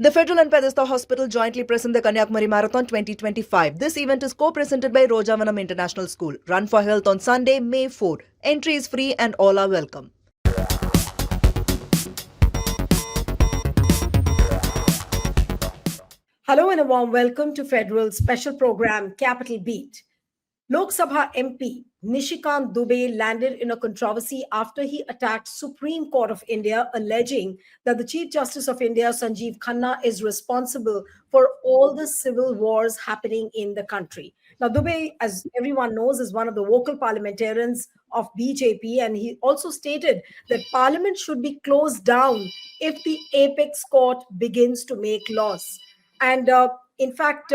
The Federal and Pedesta Hospital jointly present the Kanyakumari Marathon 2025. This event is co-presented by Rojavanam International School. Run for Health on Sunday, May 4. Entry is free and all are welcome. Hello and a warm welcome to Federal's special program, Capital Beat. Lok Sabha MP Nishikant Dubey landed in a controversy after he attacked Supreme Court of India, alleging that the Chief Justice of India, Sanjiv Khanna, is responsible for all the civil wars happening in the country. Now, Dubey, as everyone knows, is one of the vocal parliamentarians of BJP, and he also stated that Parliament should be closed down if the apex court begins to make laws. And in fact,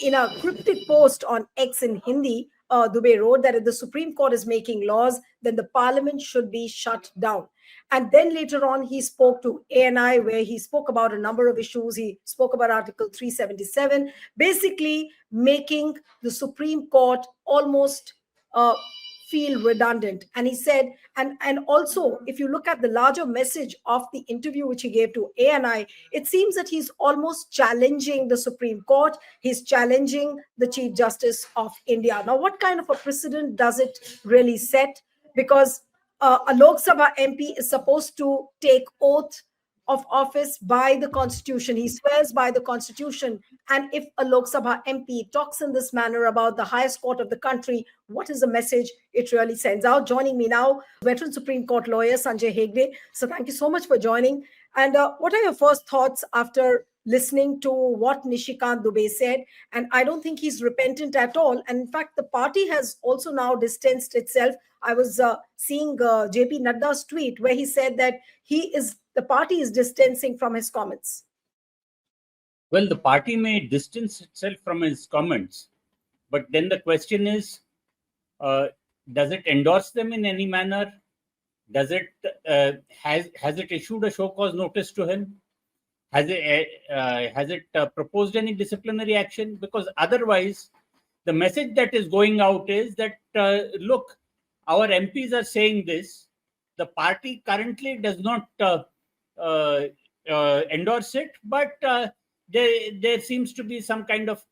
in a cryptic post on X in Hindi, Dubey wrote that if the Supreme Court is making laws, then the Parliament should be shut down. And then later on, he spoke to ANI, where he spoke about a number of issues. He spoke about Article 377, basically making the Supreme Court almost feel redundant. And he said, and also, if you look at the larger message of the interview which he gave to ANI, it seems that he's almost challenging the Supreme Court. He's challenging the Chief Justice of India. Now, what kind of a precedent does it really set? Because a Lok Sabha MP is supposed to take oath of office by the Constitution. He swears by the Constitution. And if a Lok Sabha MP talks in this manner about the highest court of the country, what is the message it really sends out? Joining me now, veteran Supreme Court lawyer Sanjay Hegde. So thank you so much for joining. And what are your first thoughts after listening to what Nishikant Dubey said? And I don't think he's repentant at all. And in fact, the party has also now distanced itself. I was seeing JP Nadda's tweet where he said that the party is distancing from his comments. Well, the party may distance itself from his comments, but then the question is, does it endorse them in any manner? Does it has it issued a show cause notice to him? Has it proposed any disciplinary action? Because otherwise, the message that is going out is that look, our MPs are saying this. The party currently does not endorse it, but there seems to be some kind of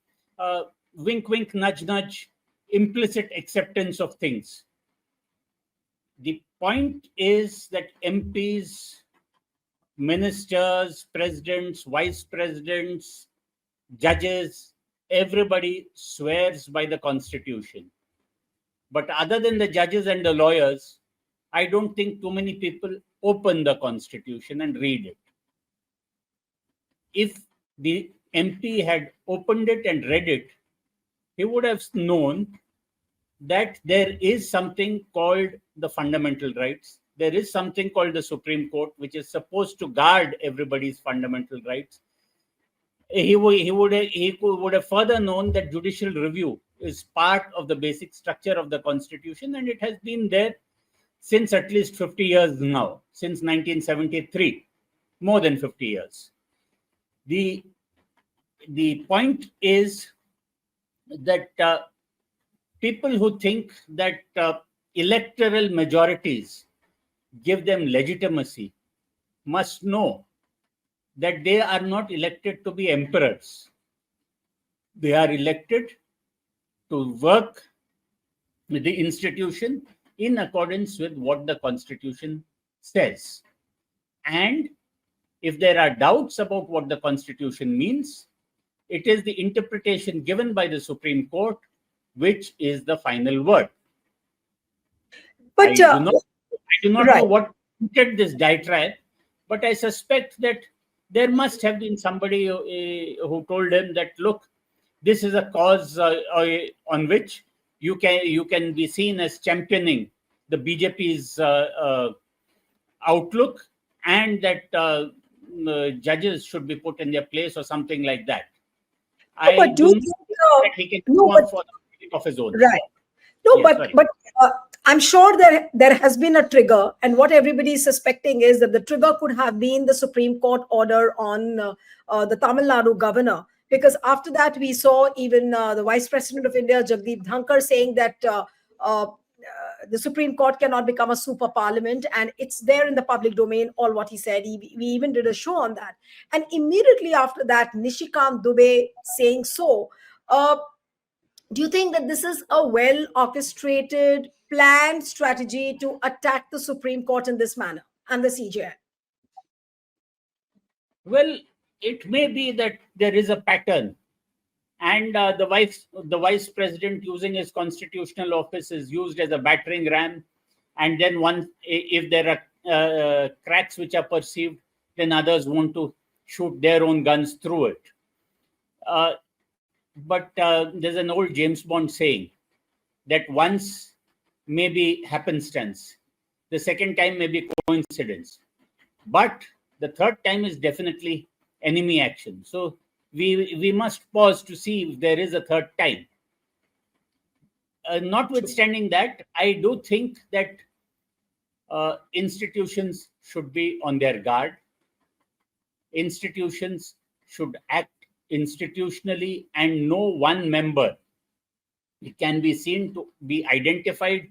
wink, wink, nudge, nudge, implicit acceptance of things. The point is that MPs, ministers, presidents, vice presidents, judges, everybody swears by the Constitution. But other than the judges and the lawyers, I don't think too many people open the Constitution and read it. If the MP had opened it and read it, he would have known that there is something called the fundamental rights. There is something called the Supreme Court, which is supposed to guard everybody's fundamental rights. He would have further known that judicial review is part of the basic structure of the Constitution, and it has been there since at least 50 years now, since 1973, more than 50 years. The point is that people who think that electoral majorities give them legitimacy must know that they are not elected to be emperors. They are elected to work with the institution in accordance with what the Constitution says. And if there are doubts about what the Constitution means, it is the interpretation given by the Supreme Court which is the final word. But I do not know what prompted this diatribe, but I suspect that there must have been somebody who told him that, look, this is a cause on which you can be seen as championing the BJP's outlook, and that judges should be put in their place or something like that. But do you think that he can go on for the sake of his own? Right. No, yes, but I'm sure there has been a trigger, and what everybody is suspecting is that the trigger could have been the Supreme Court order on the Tamil Nadu governor. Because after that, we saw even the Vice President of India, Jagdeep Dhankar, saying that the Supreme Court cannot become a super parliament, and it's there in the public domain, all what he said. We even did a show on that. And immediately after that, Nishikant Dubey saying so. Do you think that this is a well orchestrated, planned strategy to attack the Supreme Court in this manner and the CJI? Well, it may be that there is a pattern, and the vice president, using his constitutional office, is used as a battering ram, and then if there are cracks which are perceived, then others want to shoot their own guns through it. But there's an old James Bond saying that once may be happenstance, the second time may be coincidence, but the third time is definitely enemy action. So we must pause to see if there is a third time. Notwithstanding that, I do think that institutions should be on their guard. Institutions should act institutionally, and no one member can be seen to be identified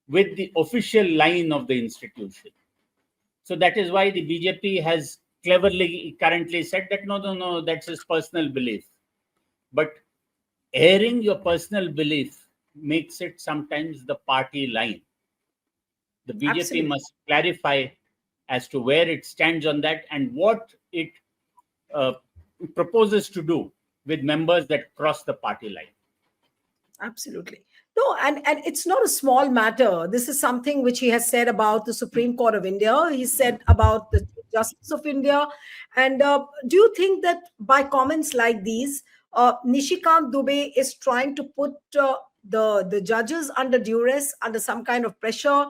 with the official line of the institution. So that is why the BJP has cleverly currently said that no, that's his personal belief. But airing your personal belief makes it sometimes the party line. The BJP Absolutely. must clarify as to where it stands on that and what it proposes to do with members that cross the party line. Absolutely. No, and it's not a small matter. This is something which he has said about the Supreme Court of India. He said about the Chief Justice of India. And do you think that by comments like these, Nishikant Dubey is trying to put the judges under duress, under some kind of pressure,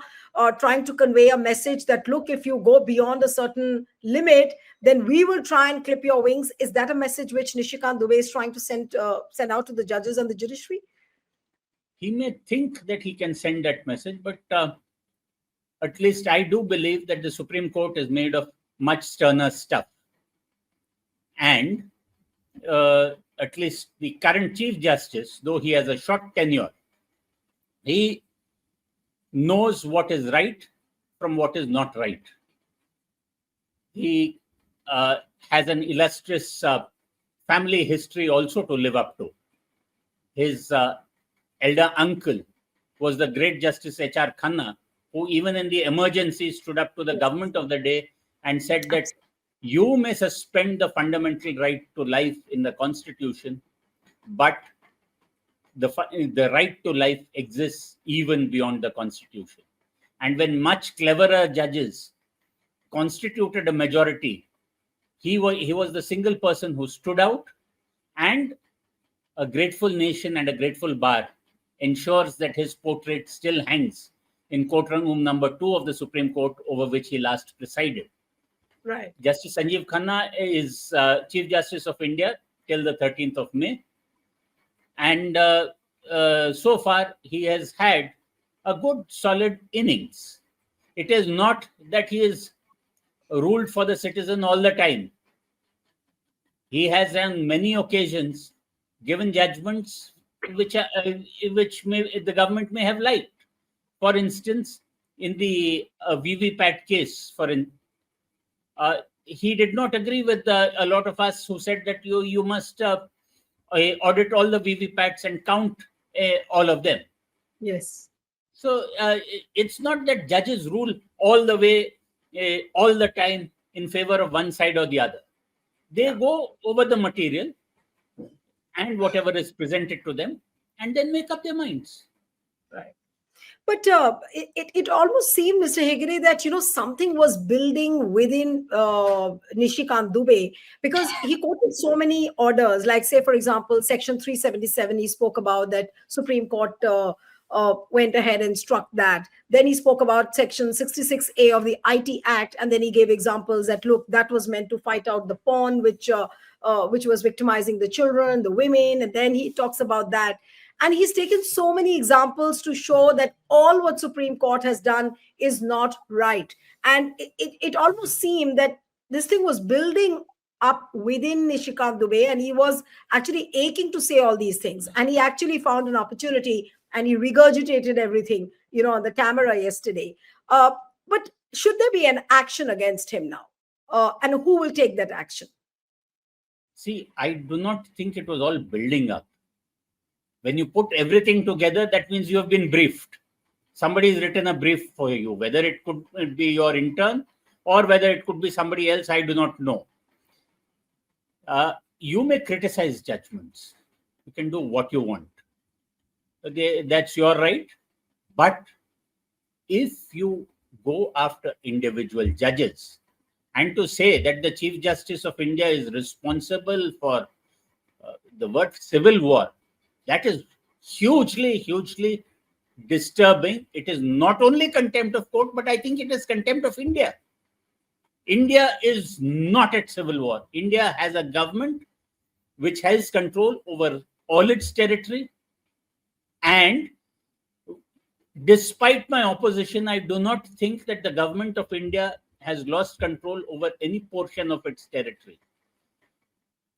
trying to convey a message that, look, if you go beyond a certain limit, then we will try and clip your wings? Is that a message which Nishikant Dubey is trying to send out to the judges and the judiciary? He may think that he can send that message, but at least I do believe that the Supreme Court is made of much sterner stuff. And at least the current Chief Justice, though he has a short tenure, he knows what is right from what is not right. He has an illustrious family history also to live up to. His elder uncle was the great Justice H.R. Khanna, who even in the emergency stood up to the government of the day and said that you may suspend the fundamental right to life in the Constitution, but the right to life exists even beyond the Constitution. And when much cleverer judges constituted a majority, he was the single person who stood out, and a grateful nation and a grateful bar ensures that his portrait still hangs in courtroom number 2 of the Supreme Court, over which he last presided. Right. Justice Sanjiv Khanna is Chief Justice of India till the 13th of May. And so far, he has had a good, solid innings. It is not that he is ruled for the citizen all the time. He has on many occasions given judgments which the government may have liked. For instance, in the VVPAT case, he did not agree with a lot of us who said that you must audit all the VVPATs and count all of them. Yes. So it's not that judges rule all the way, all the time in favor of one side or the other. They go over the material and whatever is presented to them, and then make up their minds. Right. But it almost seemed, Mr. Hegde, that something was building within Nishikant Dubey, because he quoted so many orders. Like, say, for example, Section 377. He spoke about that Supreme Court went ahead and struck that. Then he spoke about Section 66A of the IT Act, and then he gave examples that, look, that was meant to fight out the porn, which was victimizing the children, the women, and then he talks about that. And he's taken so many examples to show that all what Supreme Court has done is not right. And it almost seemed that this thing was building up within Nishikant Dubey, and he was actually aching to say all these things. And he actually found an opportunity, and he regurgitated everything, on the camera yesterday. But should there be an action against him now? And who will take that action? See, I do not think it was all building up. When you put everything together, that means you have been briefed. Somebody has written a brief for you, whether it could be your intern or whether it could be somebody else, I do not know. You may criticize judgments. You can do what you want. That's your right. But if you go after individual judges and to say that the Chief Justice of India is responsible for the word civil war, that is hugely, hugely disturbing. It is not only contempt of court, but I think it is contempt of India. India is not at civil war. India has a government which has control over all its territory. And despite my opposition, I do not think that the government of India has lost control over any portion of its territory.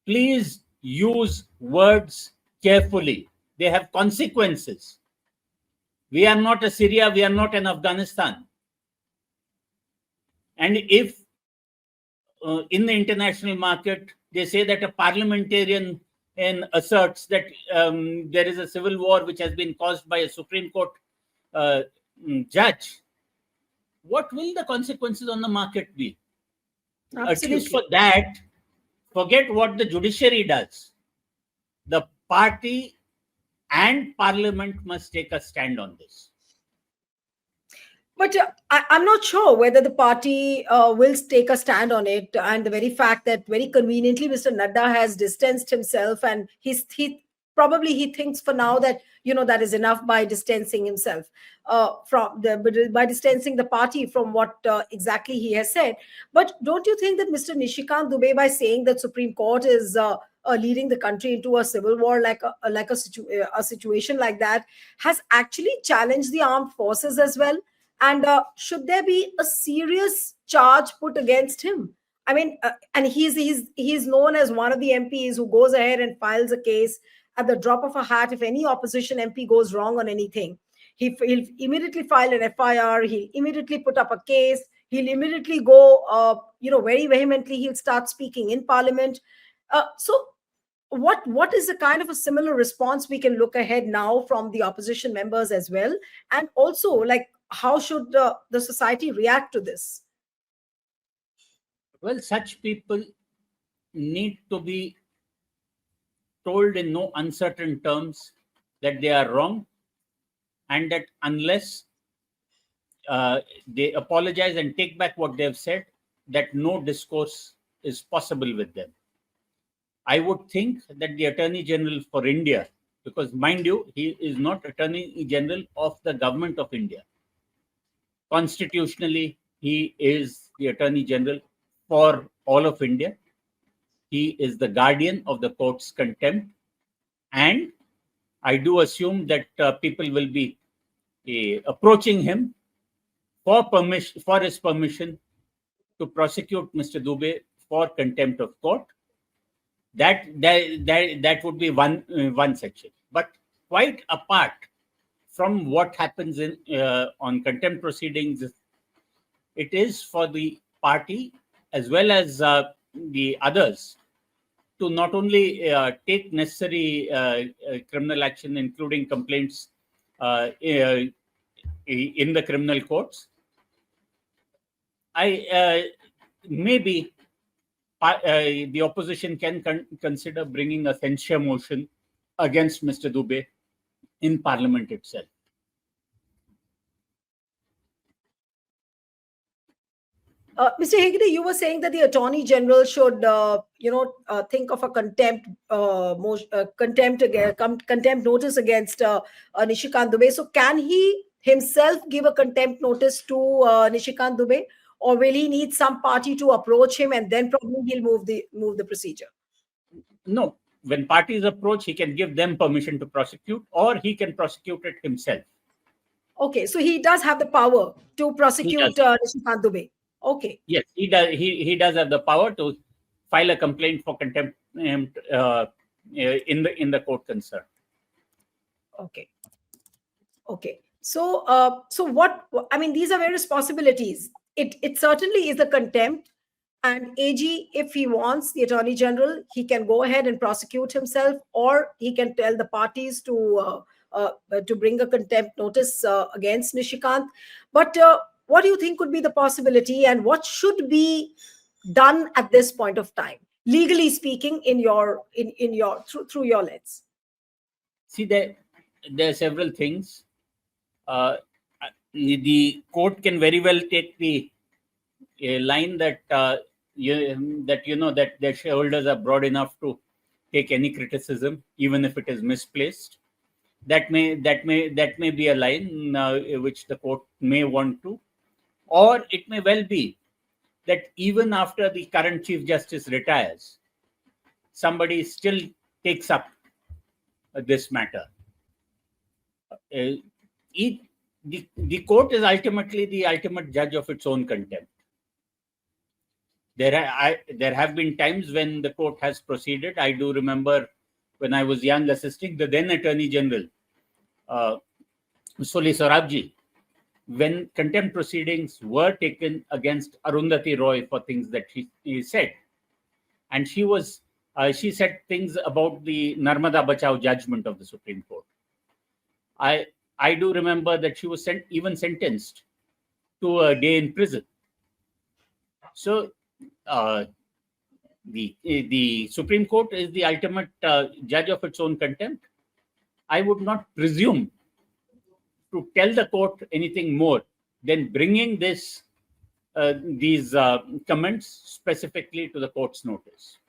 Please use words carefully. They have consequences. We are not a Syria, we are not an Afghanistan. And if in the international market, they say that a parliamentarian asserts that there is a civil war which has been caused by a Supreme Court judge, what will the consequences on the market be? Absolutely. At least for that, forget what the judiciary does. The party and parliament must take a stand on this. But I'm not sure whether the party will take a stand on it. And the very fact that very conveniently Mr. Nadda has distanced himself, and he thinks for now that that is enough by distancing himself by distancing the party from what exactly he has said. But don't you think that Mr. Nishikant Dubey, by saying that Supreme Court is leading the country into a civil war, like a situation like that, has actually challenged the armed forces as well? And should there be a serious charge put against him? I mean, and he's known as one of the MPs who goes ahead and files a case at the drop of a hat. If any opposition MP goes wrong on anything, he'll immediately file an FIR. He'll immediately put up a case. He'll immediately go, very vehemently. He'll start speaking in Parliament. So what is the kind of a similar response we can look ahead now from the opposition members as well? And also, like, how should the society react to this? Well, such people need to be told in no uncertain terms that they are wrong, and that unless they apologize and take back what they have said, that no discourse is possible with them. I would think that the Attorney General for India, because mind you, he is not Attorney General of the government of India. Constitutionally, he is the Attorney General for all of India. He is the guardian of the court's contempt. And I do assume that people will be approaching him for his permission to prosecute Mr. Dubey for contempt of court. That would be one section. But quite apart from what happens on contempt proceedings, it is for the party as well as the others to not only take necessary criminal action, including complaints in the criminal courts. Maybe the opposition can consider bringing a censure motion against Mr. Dubey in Parliament itself. Mr. Hegde, you were saying that the Attorney General should, think of a contempt notice against Nishikant Dubey. So, can he himself give a contempt notice to Nishikant Dubey, or will he need some party to approach him and then probably he'll move the procedure? No. When parties approach, he can give them permission to prosecute, or he can prosecute it himself. Okay, so he does have the power to prosecute Nishikant Dubey. Okay. Yes, he does. He does have the power to file a complaint for contempt in the court concerned. Okay. So what I mean, these are various possibilities. It certainly is a contempt, and AG, if he wants, the Attorney General, he can go ahead and prosecute himself, or he can tell the parties to bring a contempt notice against Nishikant. But what do you think could be the possibility, and what should be done at this point of time, legally speaking, in your through your lens? See, there are several things. The court can very well take the line that that their shareholders are broad enough to take any criticism, even if it is misplaced. That may be a line which the court may want to, or it may well be that even after the current Chief Justice retires, somebody still takes up this matter. The court is ultimately the ultimate judge of its own contempt. There have been times when the court has proceeded. I do remember when I was young assisting the then Attorney General, Soli Sorabji, when contempt proceedings were taken against Arundhati Roy for things that he said. And she said things about the Narmada Bachao judgment of the Supreme Court. I do remember that she was even sentenced to a day in prison. So the Supreme Court is the ultimate judge of its own contempt. I would not presume to tell the court anything more than bringing these comments specifically to the court's notice.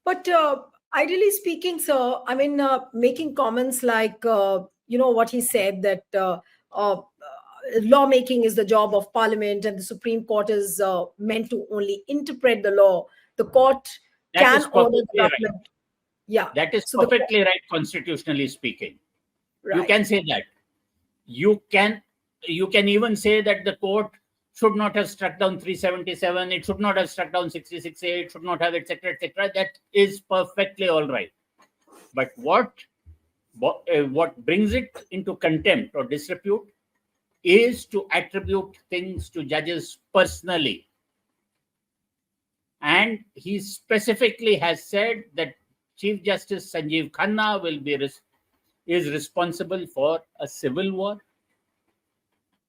But ideally speaking, sir, I mean, making comments like, what he said, that lawmaking is the job of Parliament and the Supreme Court is meant to only interpret the law. The court can order the government. Right. Yeah. That is perfectly right, constitutionally speaking. Right. You can say that. You can even say that the court should not have struck down 377, it should not have struck down 66A, it should not have, etc., etc. That is perfectly all right. But what brings it into contempt or disrepute is to attribute things to judges personally. And he specifically has said that Chief Justice Sanjiv Khanna is responsible for a civil war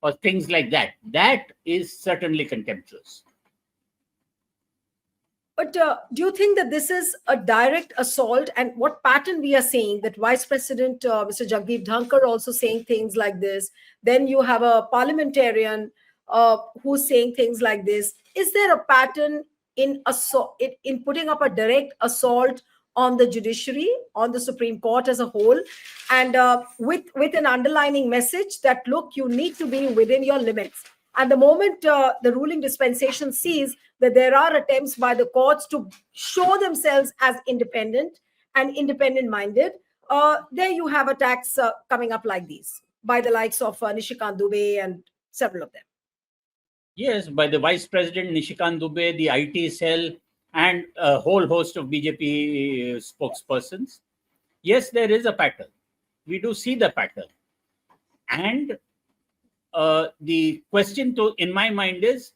or things like that. That is certainly contemptuous. But do you think that this is a direct assault? And what pattern we are seeing, that Vice President Mr. Jagdeep Dhankar also saying things like this. Then you have a parliamentarian who's saying things like this. Is there a pattern in putting up a direct assault on the judiciary, on the Supreme Court as a whole, and with an underlining message that, look, you need to be within your limits? And the moment the ruling dispensation sees that there are attempts by the courts to show themselves as independent and independent-minded, there you have attacks coming up like these by the likes of Nishikant Dubey and several of them. Yes, by the Vice President Nishikant Dubey, the IT cell, and a whole host of BJP spokespersons. Yes, there is a pattern. We do see the pattern. And the question in my mind is,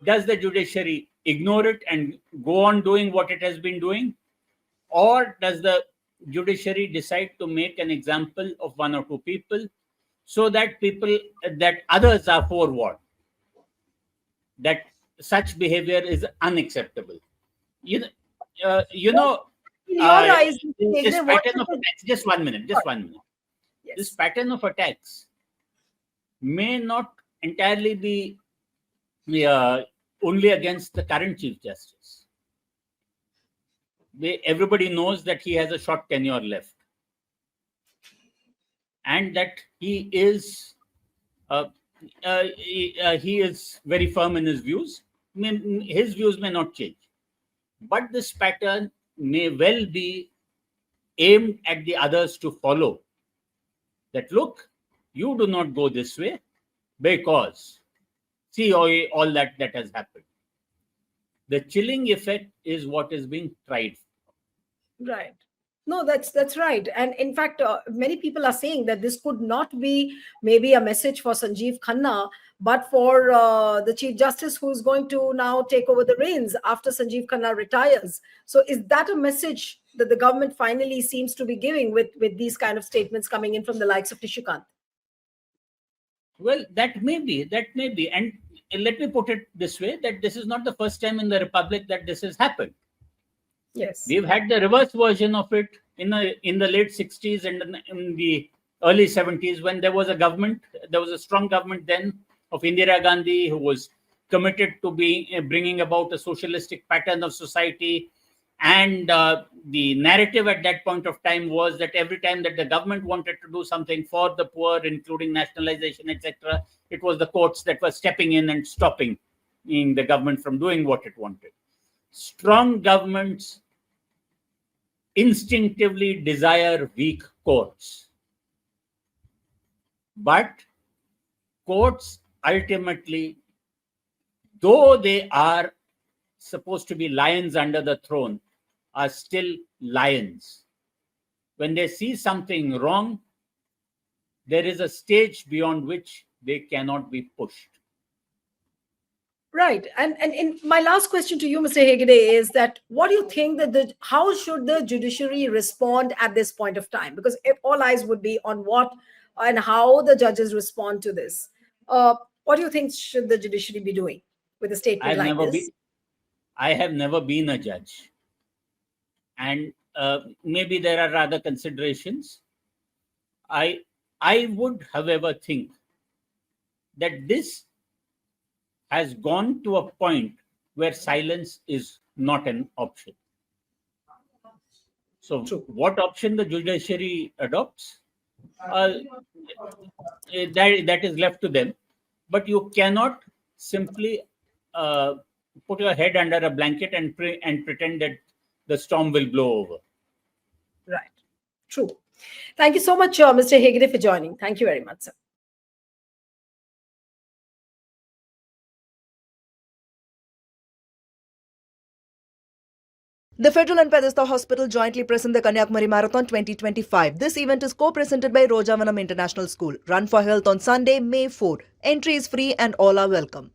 does the judiciary ignore it and go on doing what it has been doing? Or does the judiciary decide to make an example of one or two people so that others are forewarned that such behavior is unacceptable? This pattern of attacks, just one minute. Yes. This pattern of attacks may not entirely be only against the current Chief Justice. Everybody knows that he has a short tenure left, and that he is very firm in his views. I mean, his views may not change, but this pattern may well be aimed at the others to follow. That, look, you do not go this way because see all that has happened. The chilling effect is what is being tried. Right. No, that's right. And in fact, many people are saying that this could not be maybe a message for Sanjiv Khanna, but for the Chief Justice who's going to now take over the reins after Sanjiv Khanna retires. So is that a message that the government finally seems to be giving with these kind of statements coming in from the likes of Nishikant? Well, that may be. And let me put it this way, that this is not the first time in the Republic that this has happened. Yes. We've had the reverse version of it in the late 60s and in the early 70s, when there was a strong government then of Indira Gandhi, who was committed to bringing about a socialistic pattern of society. And the narrative at that point of time was that every time that the government wanted to do something for the poor, including nationalization, etc., it was the courts that were stepping in and stopping the government from doing what it wanted. Strong governments instinctively desire weak courts. But courts ultimately, though they are supposed to be lions under the throne, are still lions. When they see something wrong, there is a stage beyond which they cannot be pushed. Right. And in my last question to you, Mr. Hegde, is that what do you think that how should the judiciary respond at this point of time? Because if all eyes would be on what and how the judges respond to this. What do you think should the judiciary be doing with a statement like this? I have never been a judge. And maybe there are other considerations. I would, however, think that this has gone to a point where silence is not an option. So, what option the judiciary adopts, that is left to them. But you cannot simply put your head under a blanket and pretend that the storm will blow over. Right. True. Thank you so much, Mr. Hegde, for joining. Thank you very much, sir. The Federal and Bethesda Hospital jointly present the Kanyakumari Marathon 2025. This event is co-presented by Rojavanam International School. Run for Health on Sunday, May 4. Entry is free and all are welcome.